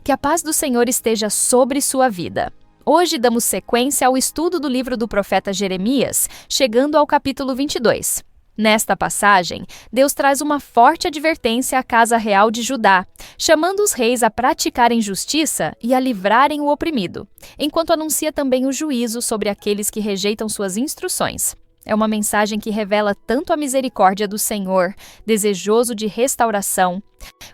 Que a paz do Senhor esteja sobre sua vida. Hoje damos sequência ao estudo do livro do profeta Jeremias, chegando ao capítulo 22. Nesta passagem, Deus traz uma forte advertência à casa real de Judá, chamando os reis a praticarem justiça e a livrarem o oprimido, enquanto anuncia também o juízo sobre aqueles que rejeitam suas instruções. É uma mensagem que revela tanto a misericórdia do Senhor, desejoso de restauração,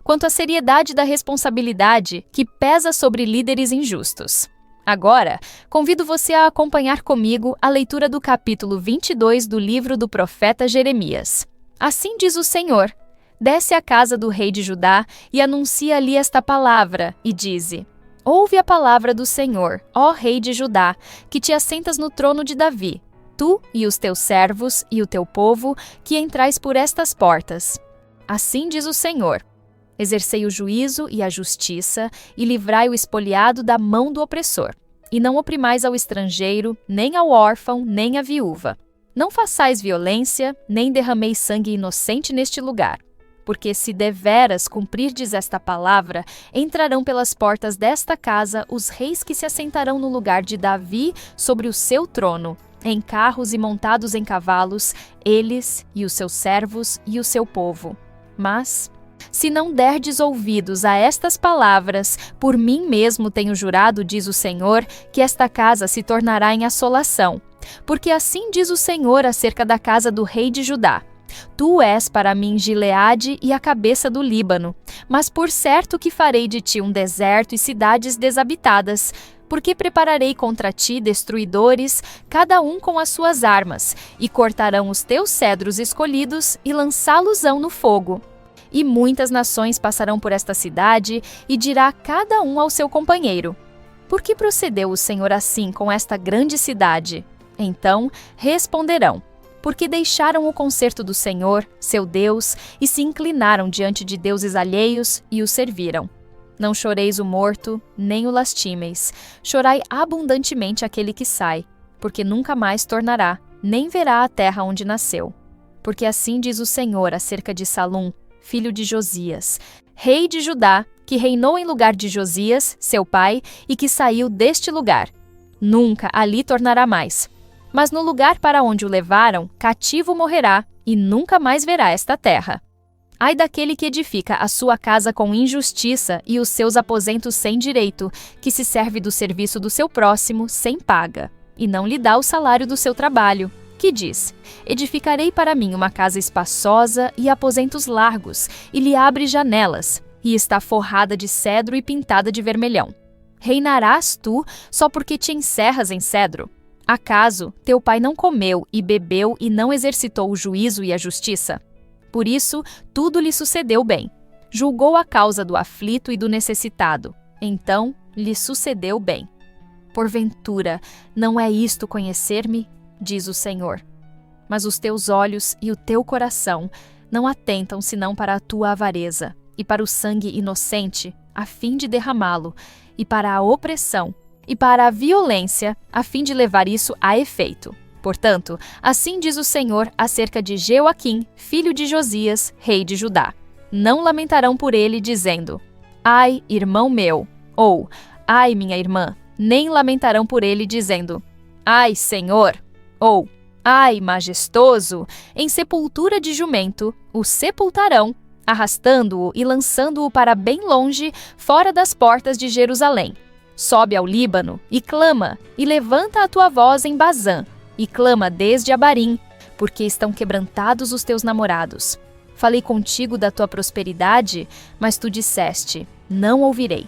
quanto a seriedade da responsabilidade que pesa sobre líderes injustos. Agora, convido você a acompanhar comigo a leitura do capítulo 22 do livro do profeta Jeremias. Assim diz o Senhor: desce à casa do rei de Judá e anuncia ali esta palavra, e dize: ouve a palavra do Senhor, ó rei de Judá, que te assentas no trono de Davi, tu e os teus servos e o teu povo, que entrais por estas portas. Assim diz o Senhor: exercei o juízo e a justiça, e livrai o espoliado da mão do opressor. E não oprimais ao estrangeiro, nem ao órfão, nem à viúva. Não façais violência, nem derrameis sangue inocente neste lugar. Porque se deveras cumprirdes esta palavra, entrarão pelas portas desta casa os reis que se assentarão no lugar de Davi sobre o seu trono, em carros e montados em cavalos, eles e os seus servos e o seu povo. Mas, se não derdes ouvidos a estas palavras, por mim mesmo tenho jurado, diz o Senhor, que esta casa se tornará em assolação. Porque assim diz o Senhor acerca da casa do rei de Judá: tu és para mim Gileade e a cabeça do Líbano, mas por certo que farei de ti um deserto e cidades desabitadas, porque prepararei contra ti destruidores, cada um com as suas armas, e cortarão os teus cedros escolhidos e lançá-los-ão no fogo. E muitas nações passarão por esta cidade, e dirá cada um ao seu companheiro: por que procedeu o Senhor assim com esta grande cidade? Então responderão: porque deixaram o conserto do Senhor, seu Deus, e se inclinaram diante de deuses alheios e o serviram. Não choreis o morto, nem o lastimeis. Chorai abundantemente aquele que sai, porque nunca mais tornará, nem verá a terra onde nasceu. Porque assim diz o Senhor acerca de Salum, filho de Josias, rei de Judá, que reinou em lugar de Josias, seu pai, e que saiu deste lugar. Nunca ali tornará mais. Mas no lugar para onde o levaram, cativo morrerá, e nunca mais verá esta terra. Ai daquele que edifica a sua casa com injustiça e os seus aposentos sem direito, que se serve do serviço do seu próximo sem paga, e não lhe dá o salário do seu trabalho, que diz: edificarei para mim uma casa espaçosa e aposentos largos, e lhe abre janelas, e está forrada de cedro e pintada de vermelhão. Reinarás tu só porque te encerras em cedro? Acaso teu pai não comeu e bebeu e não exercitou o juízo e a justiça? Por isso, tudo lhe sucedeu bem. Julgou a causa do aflito e do necessitado. Então, lhe sucedeu bem. Porventura, não é isto conhecer-me? Diz o Senhor. Mas os teus olhos e o teu coração não atentam senão para a tua avareza, e para o sangue inocente, a fim de derramá-lo, e para a opressão, e para a violência, a fim de levar isso a efeito. Portanto, assim diz o Senhor acerca de Jeoaquim, filho de Josias, rei de Judá. Não lamentarão por ele, dizendo: ai, irmão meu, ou ai, minha irmã, nem lamentarão por ele, dizendo: ai, Senhor, ou ai, majestoso, em sepultura de jumento, o sepultarão, arrastando-o e lançando-o para bem longe, fora das portas de Jerusalém. Sobe ao Líbano e clama, e levanta a tua voz em Bazã, e clama desde Abarim, porque estão quebrantados os teus namorados. Falei contigo da tua prosperidade, mas tu disseste: não ouvirei.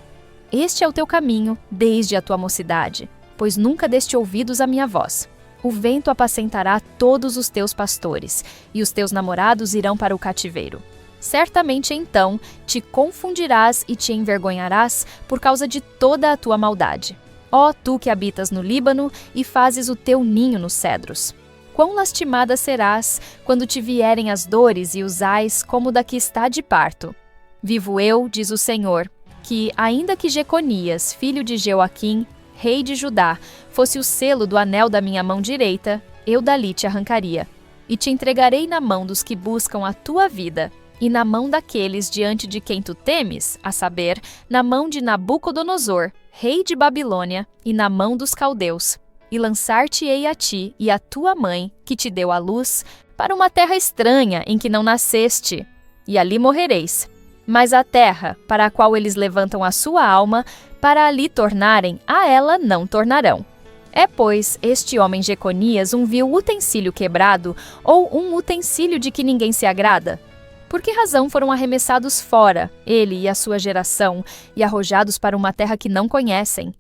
Este é o teu caminho desde a tua mocidade, pois nunca deste ouvidos à minha voz. O vento apacentará todos os teus pastores, e os teus namorados irão para o cativeiro. Certamente então te confundirás e te envergonharás por causa de toda a tua maldade. Ó tu que habitas no Líbano e fazes o teu ninho nos cedros. Quão lastimada serás quando te vierem as dores e os ais como da que está de parto. Vivo eu, diz o Senhor, que, ainda que Jeconias, filho de Jeoaquim, rei de Judá, fosse o selo do anel da minha mão direita, eu dali te arrancaria. E te entregarei na mão dos que buscam a tua vida, e na mão daqueles diante de quem tu temes, a saber, na mão de Nabucodonosor, rei de Babilônia, e na mão dos caldeus. E lançar-te-ei a ti e a tua mãe, que te deu à luz, para uma terra estranha em que não nasceste, e ali morrereis. Mas a terra, para a qual eles levantam a sua alma, para ali tornarem, a ela não tornarão. É, pois, este homem Jeconias um vil utensílio quebrado, ou um utensílio de que ninguém se agrada? Por que razão foram arremessados fora, ele e a sua geração, e arrojados para uma terra que não conhecem?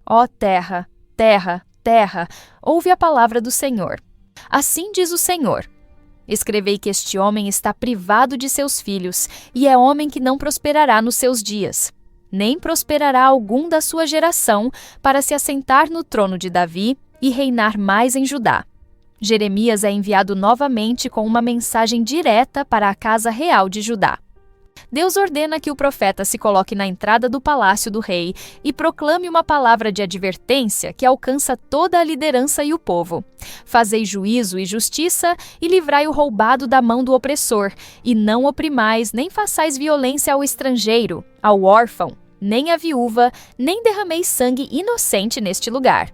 Ó terra, terra, terra, ouve a palavra do Senhor. Assim diz o Senhor: escrevei que este homem está privado de seus filhos, e é homem que não prosperará nos seus dias. Nem prosperará algum da sua geração para se assentar no trono de Davi e reinar mais em Judá. Jeremias é enviado novamente com uma mensagem direta para a casa real de Judá. Deus ordena que o profeta se coloque na entrada do palácio do rei e proclame uma palavra de advertência que alcança toda a liderança e o povo. Fazei juízo e justiça e livrai o roubado da mão do opressor, e não oprimais nem façais violência ao estrangeiro, ao órfão, nem à viúva, nem derrameis sangue inocente neste lugar.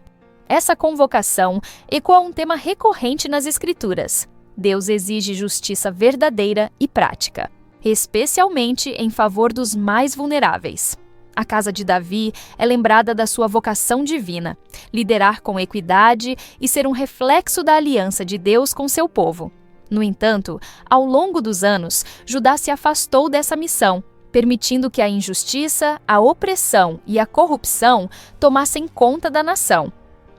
Essa convocação ecoa um tema recorrente nas Escrituras. Deus exige justiça verdadeira e prática, especialmente em favor dos mais vulneráveis. A casa de Davi é lembrada da sua vocação divina, liderar com equidade e ser um reflexo da aliança de Deus com seu povo. No entanto, ao longo dos anos, Judá se afastou dessa missão, permitindo que a injustiça, a opressão e a corrupção tomassem conta da nação.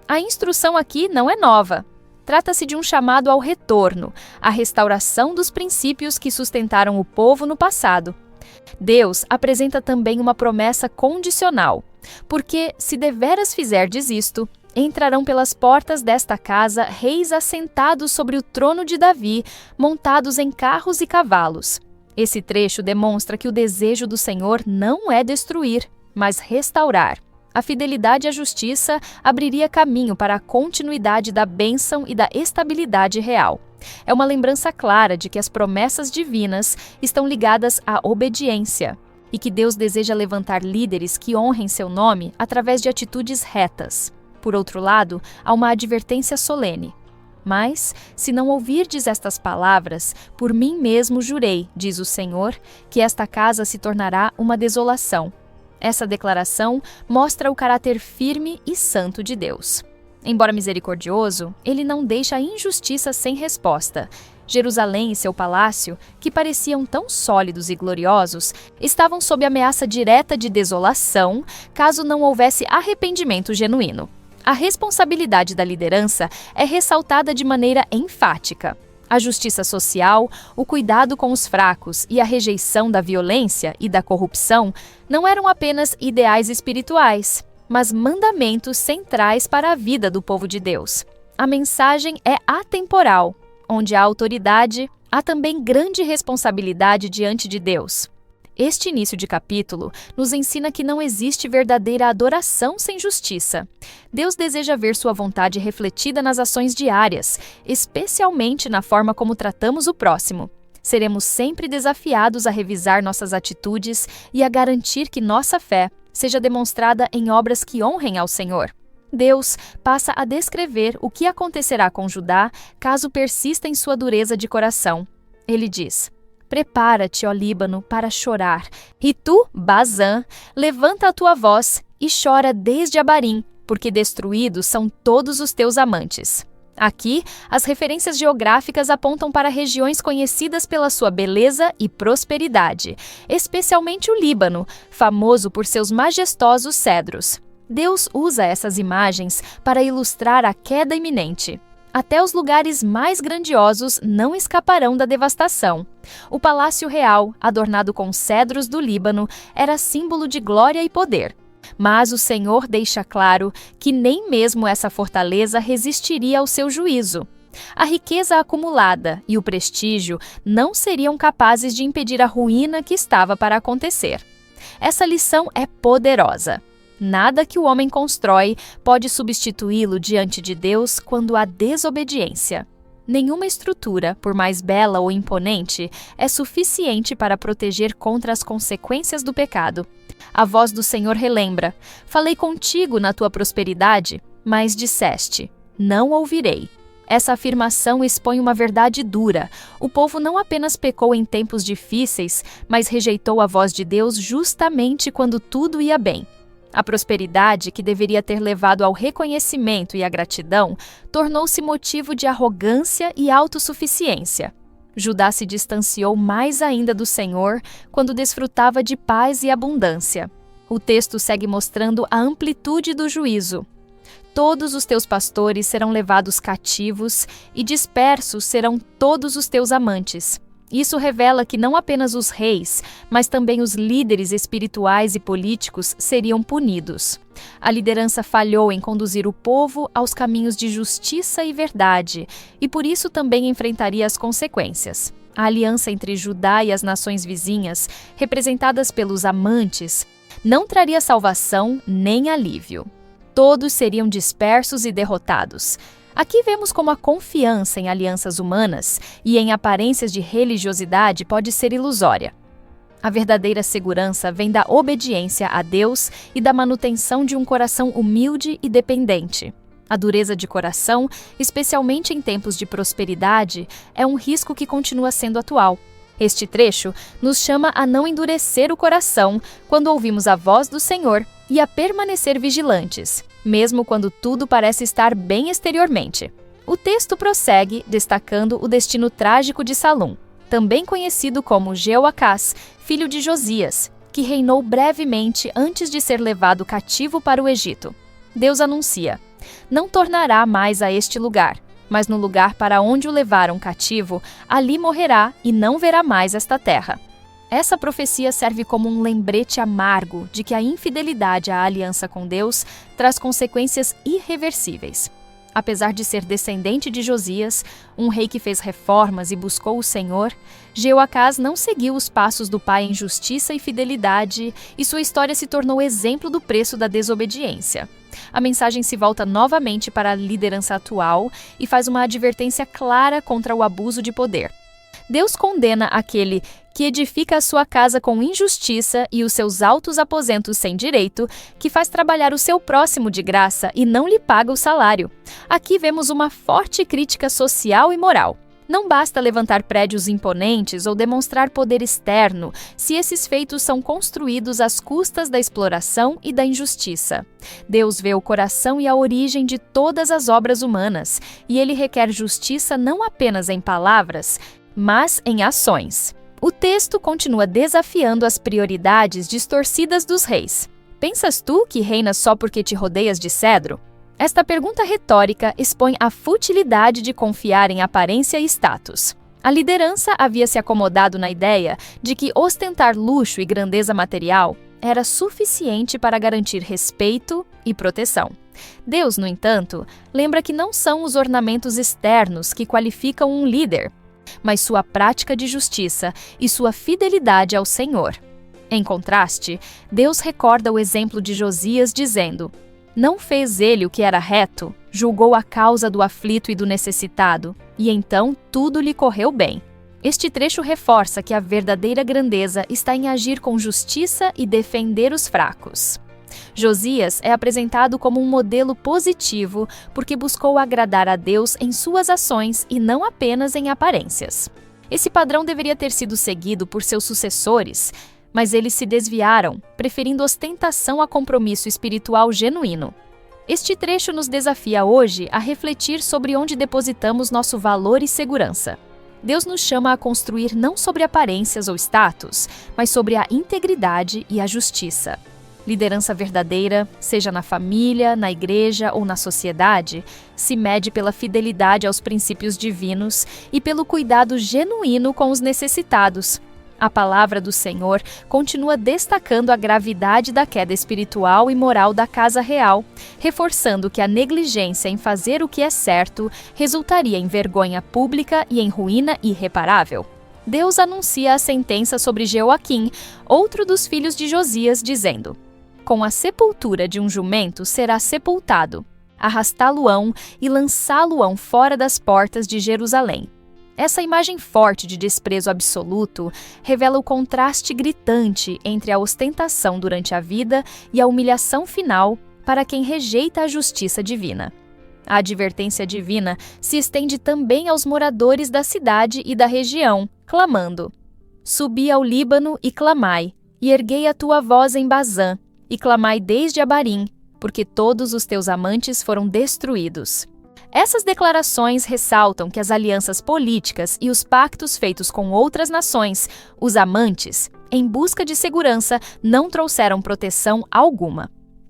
A instrução aqui não é nova. Trata-se de um chamado ao retorno, à restauração dos princípios que sustentaram o povo no passado. Deus apresenta também uma promessa condicional, porque, se deveras fizerdes isto, entrarão pelas portas desta casa reis assentados sobre o trono de Davi, montados em carros e cavalos. Esse trecho demonstra que o desejo do Senhor não é destruir, mas restaurar. A fidelidade à justiça abriria caminho para a continuidade da bênção e da estabilidade real. É uma lembrança clara de que as promessas divinas estão ligadas à obediência e que Deus deseja levantar líderes que honrem seu nome através de atitudes retas. Por outro lado, há uma advertência solene. Mas, se não ouvirdes estas palavras, por mim mesmo jurei, diz o Senhor, que esta casa se tornará uma desolação. Essa declaração mostra o caráter firme e santo de Deus. Embora misericordioso, ele não deixa a injustiça sem resposta. Jerusalém e seu palácio, que pareciam tão sólidos e gloriosos, estavam sob ameaça direta de desolação, caso não houvesse arrependimento genuíno. A responsabilidade da liderança é ressaltada de maneira enfática. A justiça social, o cuidado com os fracos e a rejeição da violência e da corrupção não eram apenas ideais espirituais, mas mandamentos centrais para a vida do povo de Deus. A mensagem é atemporal. Onde há autoridade, há também grande responsabilidade diante de Deus. Este início de capítulo nos ensina que não existe verdadeira adoração sem justiça. Deus deseja ver sua vontade refletida nas ações diárias, especialmente na forma como tratamos o próximo. Seremos sempre desafiados a revisar nossas atitudes e a garantir que nossa fé seja demonstrada em obras que honrem ao Senhor. Deus passa a descrever o que acontecerá com Judá caso persista em sua dureza de coração. Ele diz: prepara-te, ó Líbano, para chorar, e tu, Bazã, levanta a tua voz e chora desde Abarim, porque destruídos são todos os teus amantes. Aqui, as referências geográficas apontam para regiões conhecidas pela sua beleza e prosperidade, especialmente o Líbano, famoso por seus majestosos cedros. Deus usa essas imagens para ilustrar a queda iminente. Até os lugares mais grandiosos não escaparão da devastação. O Palácio Real, adornado com cedros do Líbano, era símbolo de glória e poder. Mas o Senhor deixa claro que nem mesmo essa fortaleza resistiria ao seu juízo. A riqueza acumulada e o prestígio não seriam capazes de impedir a ruína que estava para acontecer. Essa lição é poderosa. Nada que o homem constrói pode substituí-lo diante de Deus quando há desobediência. Nenhuma estrutura, por mais bela ou imponente, é suficiente para proteger contra as consequências do pecado. A voz do Senhor relembra: falei contigo na tua prosperidade, mas disseste: não ouvirei. Essa afirmação expõe uma verdade dura. O povo não apenas pecou em tempos difíceis, mas rejeitou a voz de Deus justamente quando tudo ia bem. A prosperidade, que deveria ter levado ao reconhecimento e à gratidão, tornou-se motivo de arrogância e autossuficiência. Judá se distanciou mais ainda do Senhor quando desfrutava de paz e abundância. O texto segue mostrando a amplitude do juízo. Todos os teus pastores serão levados cativos e dispersos serão todos os teus amantes. Isso revela que não apenas os reis, mas também os líderes espirituais e políticos seriam punidos. A liderança falhou em conduzir o povo aos caminhos de justiça e verdade, e por isso também enfrentaria as consequências. A aliança entre Judá e as nações vizinhas, representadas pelos amantes, não traria salvação nem alívio. Todos seriam dispersos e derrotados. Aqui vemos como a confiança em alianças humanas e em aparências de religiosidade pode ser ilusória. A verdadeira segurança vem da obediência a Deus e da manutenção de um coração humilde e dependente. A dureza de coração, especialmente em tempos de prosperidade, é um risco que continua sendo atual. Este trecho nos chama a não endurecer o coração quando ouvimos a voz do Senhor e a permanecer vigilantes, mesmo quando tudo parece estar bem exteriormente. O texto prossegue destacando o destino trágico de Salum, também conhecido como Jeoacás, filho de Josias, que reinou brevemente antes de ser levado cativo para o Egito. Deus anuncia: não tornará mais a este lugar, mas no lugar para onde o levaram cativo, ali morrerá e não verá mais esta terra. Essa profecia serve como um lembrete amargo de que a infidelidade à aliança com Deus traz consequências irreversíveis. Apesar de ser descendente de Josias, um rei que fez reformas e buscou o Senhor, Jeoacás não seguiu os passos do pai em justiça e fidelidade, e sua história se tornou exemplo do preço da desobediência. A mensagem se volta novamente para a liderança atual e faz uma advertência clara contra o abuso de poder. Deus condena aquele que edifica a sua casa com injustiça e os seus altos aposentos sem direito, que faz trabalhar o seu próximo de graça e não lhe paga o salário. Aqui vemos uma forte crítica social e moral. Não basta levantar prédios imponentes ou demonstrar poder externo se esses feitos são construídos às custas da exploração e da injustiça. Deus vê o coração e a origem de todas as obras humanas, e Ele requer justiça não apenas em palavras, mas em ações. O texto continua desafiando as prioridades distorcidas dos reis. Pensas tu que reinas só porque te rodeias de cedro? Esta pergunta retórica expõe a futilidade de confiar em aparência e status. A liderança havia se acomodado na ideia de que ostentar luxo e grandeza material era suficiente para garantir respeito e proteção. Deus, no entanto, lembra que não são os ornamentos externos que qualificam um líder, mas sua prática de justiça e sua fidelidade ao Senhor. Em contraste, Deus recorda o exemplo de Josias dizendo: não fez ele o que era reto, julgou a causa do aflito e do necessitado, e então tudo lhe correu bem. Este trecho reforça que a verdadeira grandeza está em agir com justiça e defender os fracos. Josias é apresentado como um modelo positivo porque buscou agradar a Deus em suas ações e não apenas em aparências. Esse padrão deveria ter sido seguido por seus sucessores, mas eles se desviaram, preferindo ostentação a compromisso espiritual genuíno. Este trecho nos desafia hoje a refletir sobre onde depositamos nosso valor e segurança. Deus nos chama a construir não sobre aparências ou status, mas sobre a integridade e a justiça. Liderança verdadeira, seja na família, na igreja ou na sociedade, se mede pela fidelidade aos princípios divinos e pelo cuidado genuíno com os necessitados. A palavra do Senhor continua destacando a gravidade da queda espiritual e moral da casa real, reforçando que a negligência em fazer o que é certo resultaria em vergonha pública e em ruína irreparável. Deus anuncia a sentença sobre Jeoaquim, outro dos filhos de Josias, dizendo: com a sepultura de um jumento será sepultado. arrastá-lo-ão e lançá-lo-ão fora das portas de Jerusalém. Essa imagem forte de desprezo absoluto revela o contraste gritante entre a ostentação durante a vida e a humilhação final para quem rejeita a justiça divina. A advertência divina se estende também aos moradores da cidade e da região, clamando: Subi ao Líbano e clamai, e erguei a tua voz em Bazã, e clamai desde Abarim, porque todos os teus amantes foram destruídos. Essas declarações ressaltam que as alianças políticas e os pactos feitos com outras nações, os amantes, em busca de segurança, não trouxeram proteção alguma.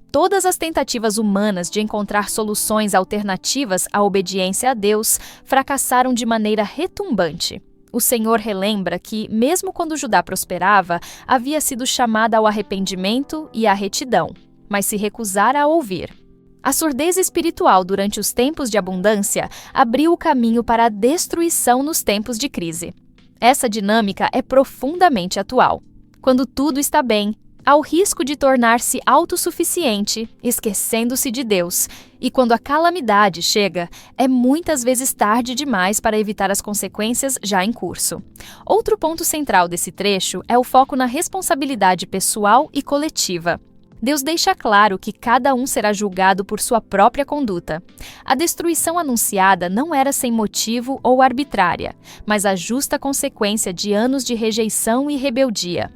Todas as tentativas humanas de encontrar soluções alternativas à obediência a Deus fracassaram de maneira retumbante. O Senhor relembra que, mesmo quando Judá prosperava, havia sido chamada ao arrependimento e à retidão, mas se recusara a ouvir. A surdez espiritual durante os tempos de abundância abriu o caminho para a destruição nos tempos de crise. Essa dinâmica é profundamente atual. Quando tudo está bem, há o risco de tornar-se autossuficiente, esquecendo-se de Deus, e quando a calamidade chega, é muitas vezes tarde demais para evitar as consequências já em curso. Outro ponto central desse trecho é o foco na responsabilidade pessoal e coletiva. Deus deixa claro que cada um será julgado por sua própria conduta. A destruição anunciada não era sem motivo ou arbitrária, mas a justa consequência de anos de rejeição e rebeldia.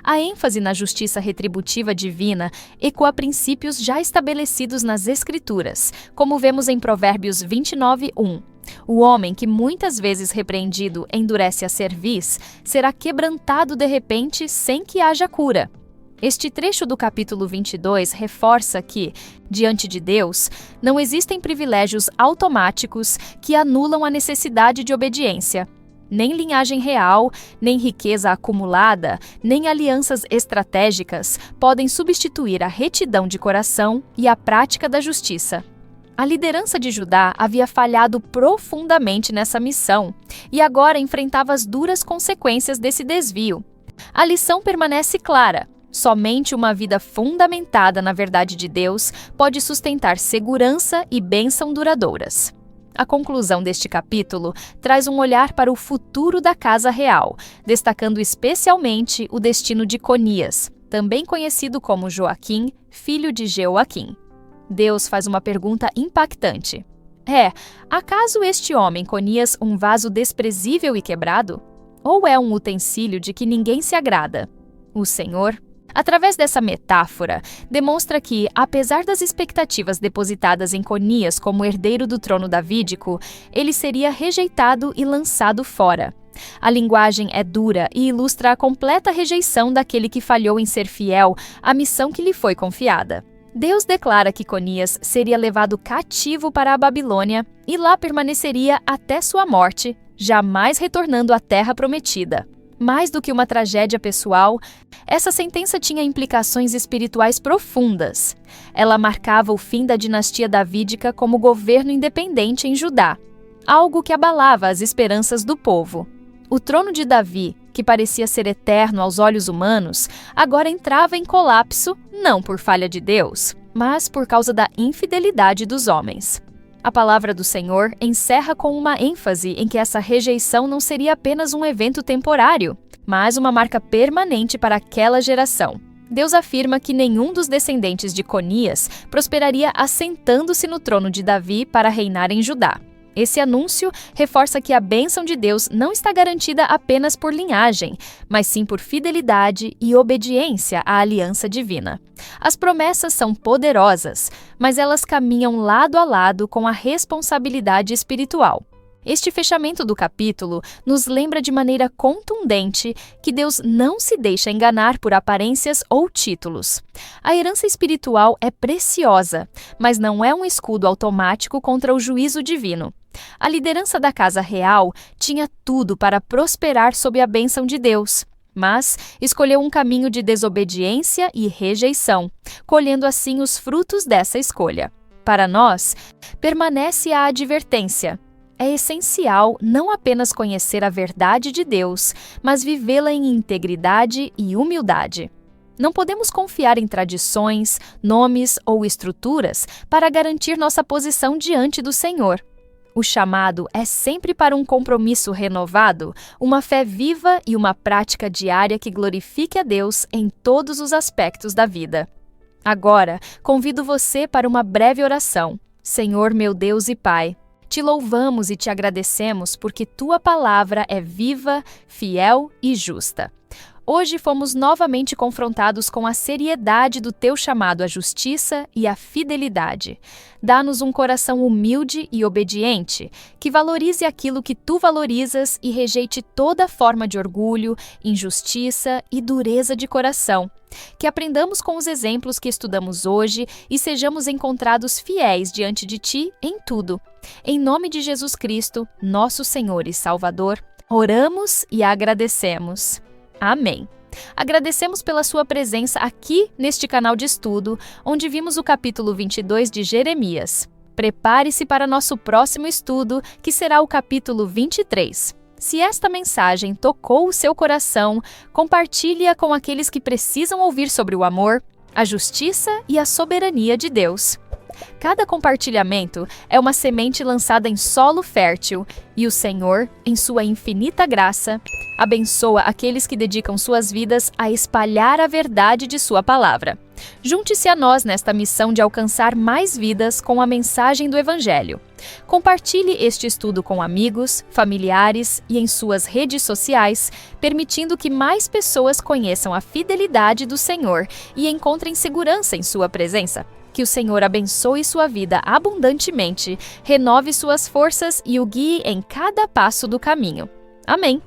A ênfase na justiça retributiva divina ecoa princípios já estabelecidos nas Escrituras, como vemos em Provérbios 29:1. O homem que muitas vezes repreendido endurece a cerviz será quebrantado de repente sem que haja cura. Este trecho do capítulo 22 reforça que, diante de Deus, não existem privilégios automáticos que anulam a necessidade de obediência. Nem linhagem real, nem riqueza acumulada, nem alianças estratégicas podem substituir a retidão de coração e a prática da justiça. A liderança de Judá havia falhado profundamente nessa missão e agora enfrentava as duras consequências desse desvio. A lição permanece clara. Somente uma vida fundamentada na verdade de Deus pode sustentar segurança e bênção duradouras. A conclusão deste capítulo traz um olhar para o futuro da casa real, destacando especialmente o destino de Conias, também conhecido como Joaquim, filho de Jeoaquim. Deus faz uma pergunta impactante. Acaso este homem Conias um vaso desprezível e quebrado? Ou é um utensílio de que ninguém se agrada? O Senhor, através dessa metáfora, demonstra que, apesar das expectativas depositadas em Conias como herdeiro do trono davídico, ele seria rejeitado e lançado fora. A linguagem é dura e ilustra a completa rejeição daquele que falhou em ser fiel à missão que lhe foi confiada. Deus declara que Conias seria levado cativo para a Babilônia e lá permaneceria até sua morte, jamais retornando à terra prometida. Mais do que uma tragédia pessoal, essa sentença tinha implicações espirituais profundas. Ela marcava o fim da dinastia davídica como governo independente em Judá, algo que abalava as esperanças do povo. O trono de Davi, que parecia ser eterno aos olhos humanos, agora entrava em colapso, não por falha de Deus, mas por causa da infidelidade dos homens. A palavra do Senhor encerra com uma ênfase em que essa rejeição não seria apenas um evento temporário, mas uma marca permanente para aquela geração. Deus afirma que nenhum dos descendentes de Conias prosperaria assentando-se no trono de Davi para reinar em Judá. Esse anúncio reforça que a bênção de Deus não está garantida apenas por linhagem, mas sim por fidelidade e obediência à aliança divina. As promessas são poderosas, mas elas caminham lado a lado com a responsabilidade espiritual. Este fechamento do capítulo nos lembra de maneira contundente que Deus não se deixa enganar por aparências ou títulos. A herança espiritual é preciosa, mas não é um escudo automático contra o juízo divino. A liderança da casa real tinha tudo para prosperar sob a bênção de Deus, mas escolheu um caminho de desobediência e rejeição, colhendo assim os frutos dessa escolha. Para nós, permanece a advertência. É essencial não apenas conhecer a verdade de Deus, mas vivê-la em integridade e humildade. Não podemos confiar em tradições, nomes ou estruturas para garantir nossa posição diante do Senhor. O chamado é sempre para um compromisso renovado, uma fé viva e uma prática diária que glorifique a Deus em todos os aspectos da vida. Agora, convido você para uma breve oração. Senhor, meu Deus e Pai, te louvamos e te agradecemos porque tua palavra é viva, fiel e justa. Hoje fomos novamente confrontados com a seriedade do teu chamado à justiça e à fidelidade. Dá-nos um coração humilde e obediente, que valorize aquilo que tu valorizas e rejeite toda forma de orgulho, injustiça e dureza de coração. Que aprendamos com os exemplos que estudamos hoje e sejamos encontrados fiéis diante de ti em tudo. Em nome de Jesus Cristo, nosso Senhor e Salvador, oramos e agradecemos. Amém. Agradecemos pela sua presença aqui neste canal de estudo, onde vimos o capítulo 22 de Jeremias. Prepare-se para nosso próximo estudo, que será o capítulo 23. Se esta mensagem tocou o seu coração, compartilhe-a com aqueles que precisam ouvir sobre o amor, a justiça e a soberania de Deus. Cada compartilhamento é uma semente lançada em solo fértil, e o Senhor, em sua infinita graça, abençoa aqueles que dedicam suas vidas a espalhar a verdade de sua palavra. Junte-se a nós nesta missão de alcançar mais vidas com a mensagem do Evangelho. Compartilhe este estudo com amigos, familiares e em suas redes sociais, permitindo que mais pessoas conheçam a fidelidade do Senhor e encontrem segurança em sua presença. Que o Senhor abençoe sua vida abundantemente, renove suas forças e o guie em cada passo do caminho. Amém.